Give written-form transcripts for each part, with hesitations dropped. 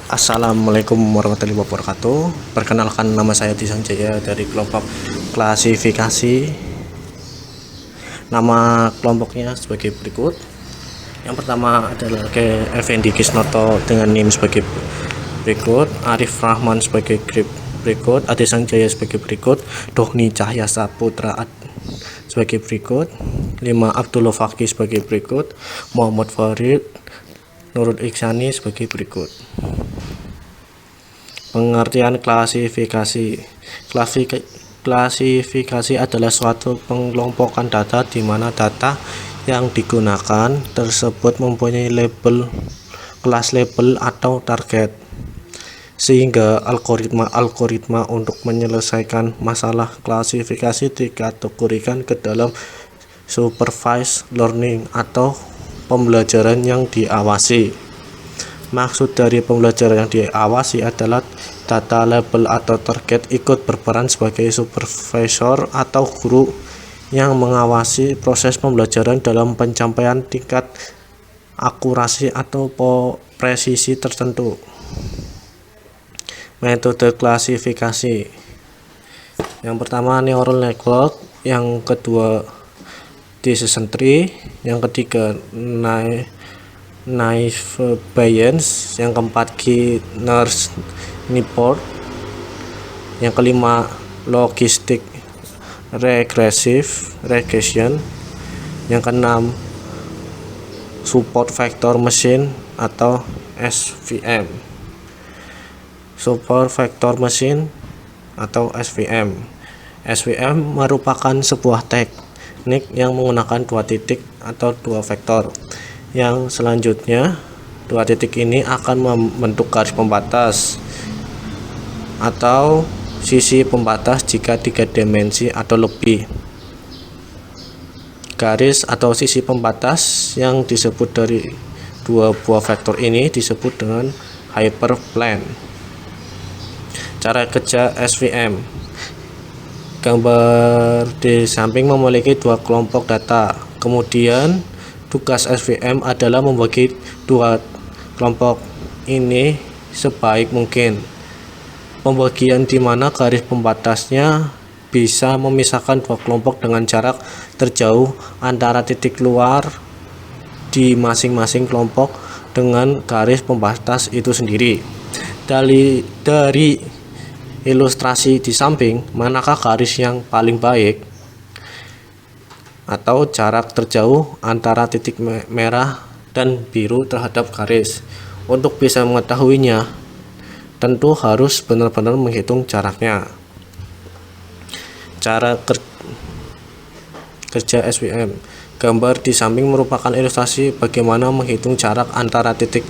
Assalamualaikum warahmatullahi wabarakatuh. Perkenalkan, nama saya Tisang Jaya dari kelompok klasifikasi. Nama kelompoknya sebagai berikut. Yang pertama adalah Effendi Kisnoto dengan NIM sebagai berikut, Arif Rahman sebagai grip berikut, Ade Sanjaya sebagai berikut, Dohni Cahya Saputra sebagai berikut, 5 Abdullah Fakih sebagai berikut, Muhammad Farid Nurul Iksani sebagai berikut. Pengertian klasifikasi. Klasifikasi adalah suatu pengelompokan data di mana data yang digunakan tersebut mempunyai label, kelas label atau target, sehingga algoritma untuk menyelesaikan masalah klasifikasi dikategorikan ke dalam supervised learning atau pembelajaran yang diawasi. Maksud dari pembelajaran yang diawasi adalah data label atau target ikut berperan sebagai supervisor atau guru yang mengawasi proses pembelajaran dalam pencapaian tingkat akurasi atau presisi tertentu. Metode klasifikasi. Yang pertama neural network, yang kedua decision tree, yang ketiga naive Bayes, yang keempat Nurse Niport, yang kelima logistic regression, yang keenam support vector machine atau SVM. Support vector machine atau SVM. SVM merupakan sebuah teknik yang menggunakan dua titik atau dua vektor. Yang selanjutnya, dua titik ini akan membentuk garis pembatas atau sisi pembatas jika 3 dimensi atau lebih. Garis atau sisi pembatas yang disebut dari dua buah vektor ini disebut dengan hyperplane. Cara kerja SVM. Gambar di samping memiliki dua kelompok data. Kemudian tugas SVM adalah membagi dua kelompok ini sebaik mungkin. Pembagian di mana garis pembatasnya bisa memisahkan dua kelompok dengan jarak terjauh antara titik luar di masing-masing kelompok dengan garis pembatas itu sendiri. Dari ilustrasi di samping, manakah garis yang paling baik atau jarak terjauh antara titik merah dan biru terhadap garis? Untuk bisa mengetahuinya, tentu harus benar-benar menghitung jaraknya. Cara kerja SVM. Gambar di samping merupakan ilustrasi bagaimana menghitung jarak antara titik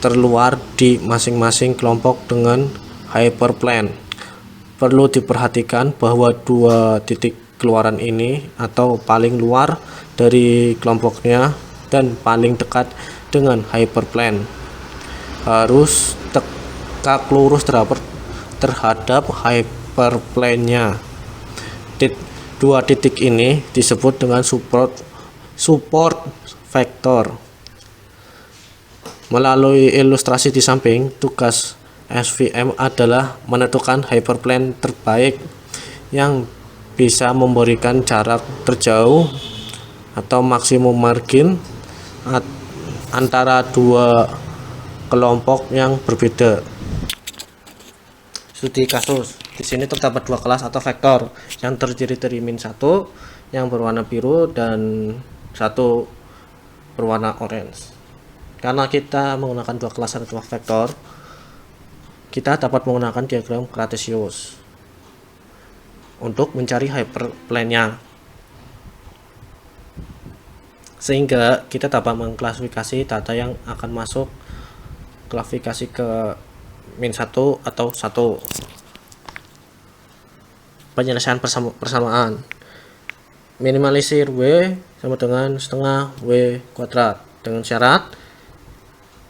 terluar di masing-masing kelompok dengan hyperplane. Perlu diperhatikan bahwa dua titik keluaran ini atau paling luar dari kelompoknya dan paling dekat dengan hyperplane harus tegak lurus terhadap hyperplane-nya. Dua titik ini disebut dengan support vector. Melalui ilustrasi di samping, tugas SVM adalah menentukan hyperplane terbaik yang bisa memberikan jarak terjauh atau maksimum margin antara dua kelompok yang berbeda. Studi kasus. Di sini terdapat dua kelas atau vektor yang terdiri dari -1 yang berwarna biru dan 1 berwarna orange. Karena kita menggunakan dua kelas atau dua vektor, kita dapat menggunakan diagram Cartesius untuk mencari hyperplane-nya, sehingga kita dapat mengklasifikasi data yang akan masuk klasifikasi ke -1 atau 1. Penyelesaian persamaan. Minimalisir W sama dengan setengah W kuadrat dengan syarat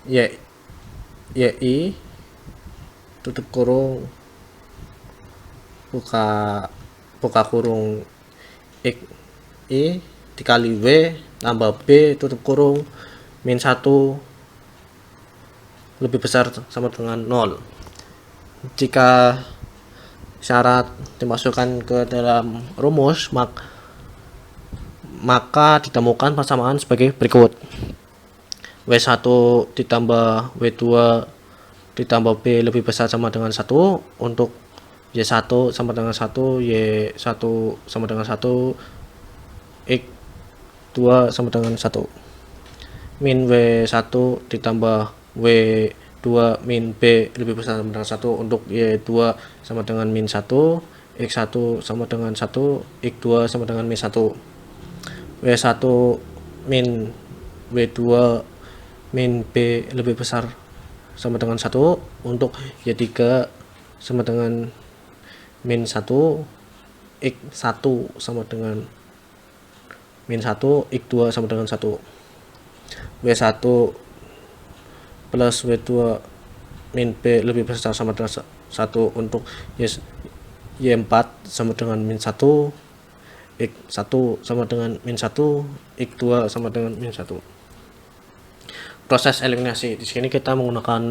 YI tutup kurung buka kurung X I dikali W tambah B tutup kurung -1 lebih besar sama dengan 0. Jika syarat dimasukkan ke dalam rumus, maka ditemukan persamaan sebagai berikut. W1 ditambah W2 ditambah B lebih besar sama dengan 1 untuk Y1 sama dengan 1, Y1 sama dengan 1, X2 sama dengan 1. Min W1 ditambah W2 min B lebih besar sama dengan 1 untuk Y2 sama dengan min 1, X1 sama dengan 1, X2 sama dengan min 1. W1 min W2 min B lebih besar sama dengan 1 untuk Y3 sama dengan min 1, X1 sama dengan min 1, X2 sama dengan 1. W1 plus W2 min B lebih besar sama dengan 1 untuk Y4 sama dengan min 1, X1 sama dengan min 1, X2 sama dengan min 1. Proses eliminasi di sini kita menggunakan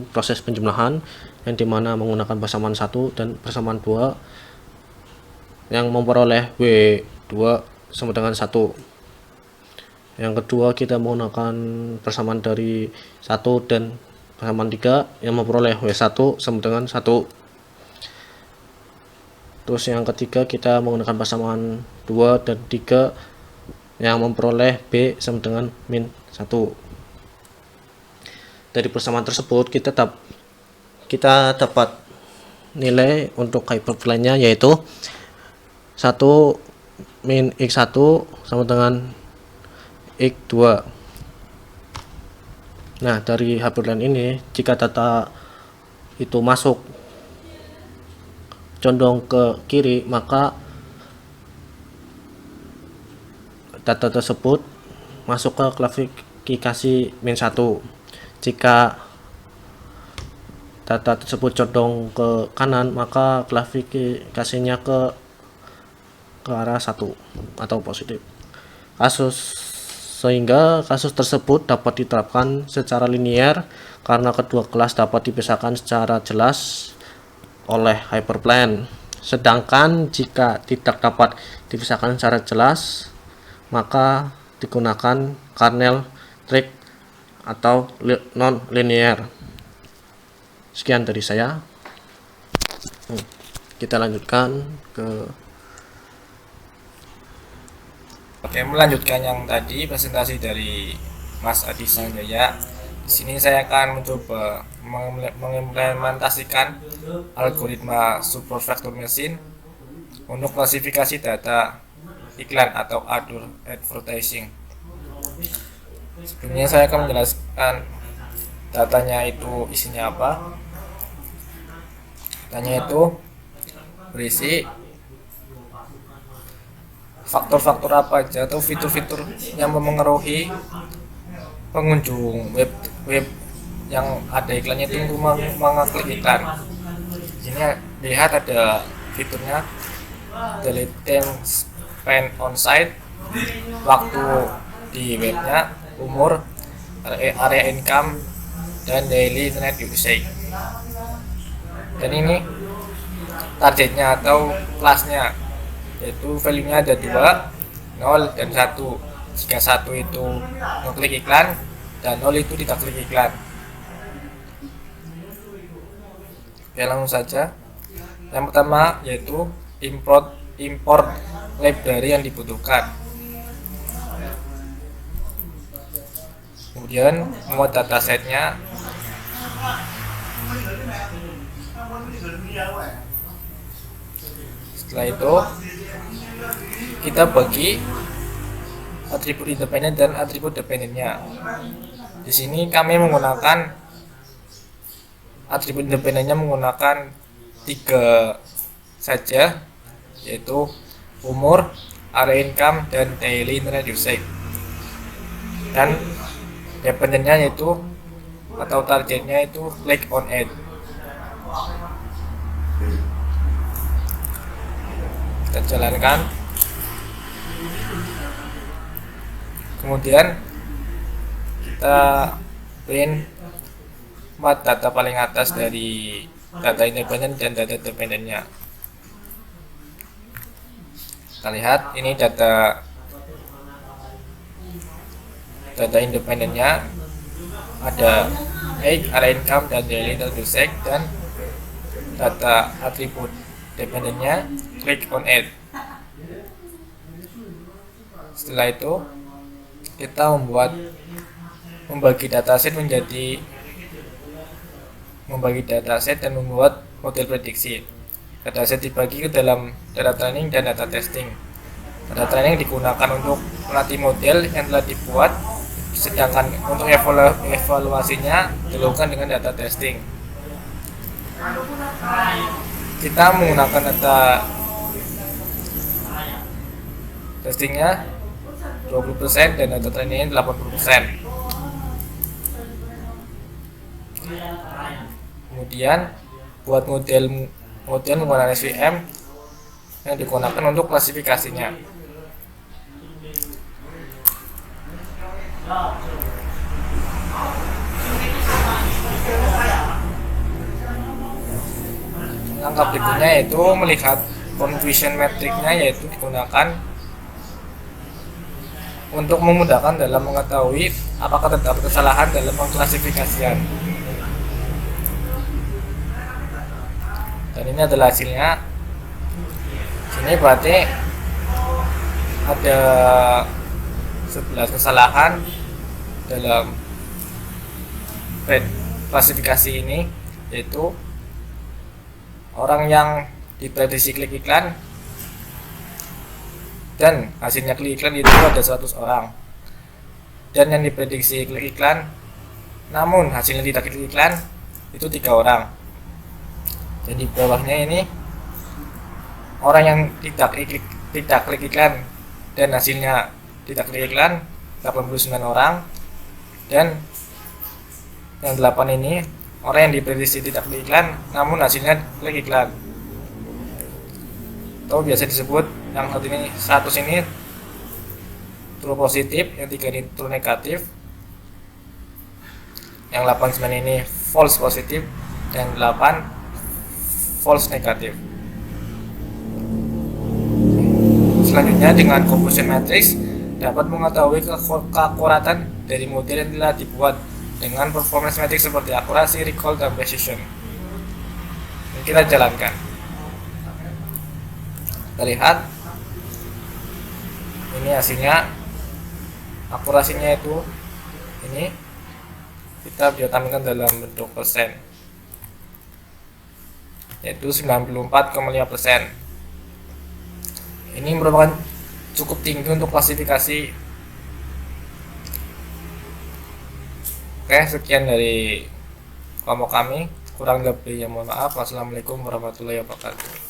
proses penjumlahan yang dimana menggunakan persamaan 1 dan persamaan 2 yang memperoleh W2 sama dengan 1. Yang kedua kita menggunakan persamaan dari 1 dan persamaan 3 yang memperoleh W1 sama dengan 1. Terus yang ketiga kita menggunakan persamaan 2 dan 3 yang memperoleh B sama dengan min 1. Dari persamaan tersebut kita dapat nilai untuk hyperplane-nya yaitu 1 min X1 sama dengan X2. Nah, dari hyperplane ini jika data itu masuk condong ke kiri, maka data tersebut masuk ke klasifikasi min 1. Jika data tersebut condong ke kanan, maka klasifikasinya ke arah 1 atau positif. Sehingga kasus tersebut dapat diterapkan secara linear karena kedua kelas dapat dipisahkan secara jelas oleh hyperplane. Sedangkan jika tidak dapat dipisahkan secara jelas, maka digunakan kernel trig atau non-linear. Sekian dari saya. Kita lanjutkan ke Oke, melanjutkan yang tadi presentasi dari Mas Adi Sanjaya. Di sini saya akan mencoba mengimplementasikan algoritma supervector machine untuk klasifikasi data iklan atau advertising. Sebelumnya saya akan menjelaskan datanya itu isinya apa. Datanya itu berisi faktor-faktor apa aja atau fitur-fitur yang mempengaruhi pengunjung web yang ada iklannya itu mengklik iklan. Di sini lihat ada fiturnya delete time spent on site, waktu di webnya, umur, area income, dan daily internet usage. Dan ini targetnya atau kelasnya, yaitu value-nya ada 2, 0 dan 1. Jika 1 itu ngeklik iklan dan 0 itu tidak klik iklan. Oke, langsung saja. Yang pertama yaitu import library yang dibutuhkan. Kemudian muat datasetnya. Setelah itu kita bagi atribut independen dan atribut dependennya. Di sini kami menggunakan atribut independennya menggunakan 3 saja, yaitu umur, area income, dan daily internet usage. Dan dependennya yaitu atau targetnya itu click on ad. Kita jalankan. Kemudian kita print 4 data paling atas dari data independen dan data dependennya. Kita lihat ini data independennya, ada age, area income, dan daily transaction, dan data atribut dependennya click on it. Setelah itu kita membagi dataset dan membuat model prediksi. Dataset dibagi ke dalam data training dan data testing. Data training digunakan untuk melatih model yang telah dibuat, sedangkan untuk evaluasinya dilakukan dengan data testing. Kita menggunakan data testingnya 20% dan data trainingnya 80%. Kemudian buat model menggunakan SVM yang digunakan untuk klasifikasinya. Langkah berikutnya yaitu melihat confusion metricnya, yaitu digunakan untuk memudahkan dalam mengetahui apakah terdapat kesalahan dalam pengklasifikasian. Dan ini adalah hasilnya. Sini berarti ada 11 kesalahan dalam klasifikasi ini, yaitu orang yang diprediksi klik iklan dan hasilnya klik iklan itu ada 100 orang, dan yang diprediksi klik iklan namun hasilnya tidak klik iklan itu 3 orang. Dan di bawahnya ini orang yang tidak klik iklan dan hasilnya tidak klik iklan 89 orang, dan yang 8 ini orang yang diprediksi tidak klik iklan namun hasilnya klik iklan, atau biasa disebut yang 100 ini true positif, yang 3 ini true negatif, yang 89 ini false positif, dan 8 false negatif. Selanjutnya dengan confusion matrix dapat mengetahui keakuratan dari model yang telah dibuat dengan performance matrix seperti akurasi, recall, dan precision. Kita jalankan. Kita lihat ini hasilnya. Akurasinya itu ini kita tampilkan dalam bentuk persen, yaitu 94,5%. Ini merupakan cukup tinggi untuk klasifikasi. Oke, sekian dari kelompok kami. Kurang lebihnya mohon maaf. Wassalamualaikum warahmatullahi wabarakatuh.